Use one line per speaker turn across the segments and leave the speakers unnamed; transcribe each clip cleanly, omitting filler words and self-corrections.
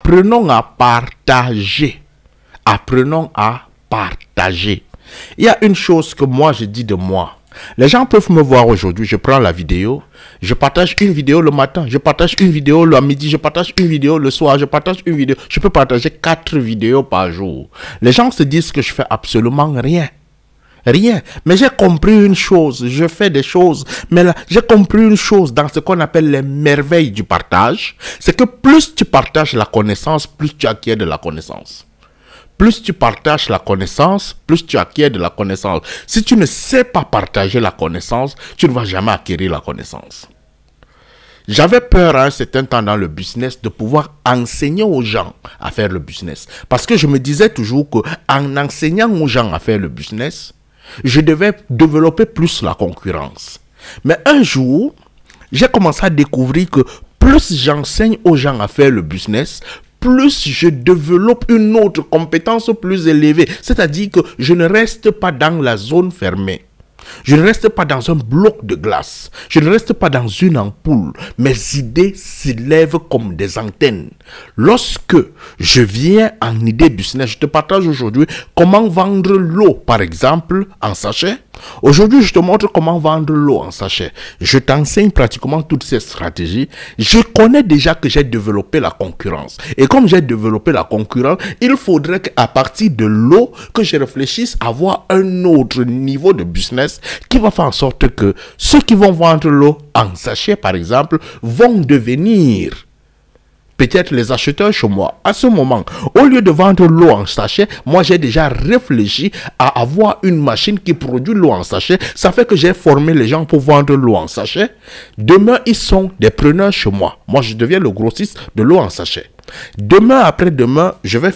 Apprenons à partager. Apprenons à partager. Il y a une chose que moi je dis de moi. Les gens peuvent me voir aujourd'hui, je prends la vidéo, je partage une vidéo le matin, je partage une vidéo le midi, je partage une vidéo le soir, je partage une vidéo. Je peux partager 4 vidéos par jour. Les gens se disent que je fais absolument rien. Rien. Mais j'ai compris une chose, je fais des choses, mais là, j'ai compris une chose dans ce qu'on appelle les merveilles du partage. C'est que plus tu partages la connaissance, plus tu acquiers de la connaissance. Plus tu partages la connaissance, plus tu acquiers de la connaissance. Si tu ne sais pas partager la connaissance, tu ne vas jamais acquérir la connaissance. J'avais peur à un certain temps dans le business de pouvoir enseigner aux gens à faire le business. Parce que je me disais toujours qu'en enseignant aux gens à faire le business, je devais développer plus la concurrence. Mais un jour, j'ai commencé à découvrir que plus j'enseigne aux gens à faire le business, plus je développe une autre compétence plus élevée. C'est-à-dire que je ne reste pas dans la zone fermée. Je ne reste pas dans un bloc de glace. Je ne reste pas dans une ampoule. Mes idées s'élèvent comme des antennes. Lorsque je viens en idée business, je te partage aujourd'hui comment vendre l'eau, par exemple, en sachet. Aujourd'hui, je te montre comment vendre l'eau en sachet. Je t'enseigne pratiquement toutes ces stratégies. Je connais déjà que j'ai développé la concurrence. Et comme j'ai développé la concurrence, il faudrait qu'à partir de l'eau, que je réfléchisse à avoir un autre niveau de business qui va faire en sorte que ceux qui vont vendre l'eau en sachet, par exemple, vont devenir peut-être les acheteurs chez moi. À ce moment, au lieu de vendre l'eau en sachet, moi j'ai déjà réfléchi à avoir une machine qui produit l'eau en sachet. Ça fait que j'ai formé les gens pour vendre l'eau en sachet. Demain, ils sont des preneurs chez moi. Moi, je deviens le grossiste de l'eau en sachet. Demain, après-demain, je vais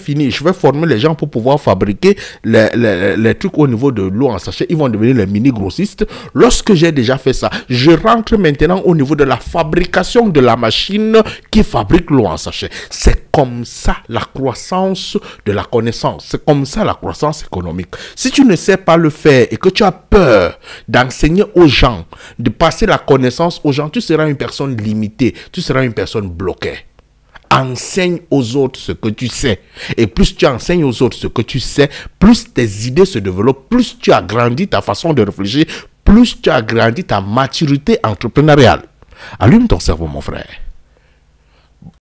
former les gens pour pouvoir fabriquer les trucs au niveau de l'eau en sachet. Ils vont devenir les mini-grossistes. Lorsque j'ai déjà fait ça, je rentre maintenant au niveau de la fabrication de la machine qui fabrique l'eau en sachet. C'est comme ça la croissance de la connaissance. C'est comme ça la croissance économique. Si tu ne sais pas le faire et que tu as peur d'enseigner aux gens, de passer la connaissance aux gens, tu seras une personne limitée. Tu seras une personne bloquée. Enseigne aux autres ce que tu sais. Et plus tu enseignes aux autres ce que tu sais, plus tes idées se développent, plus tu agrandis ta façon de réfléchir, plus tu agrandis ta maturité entrepreneuriale. Allume ton cerveau, mon frère.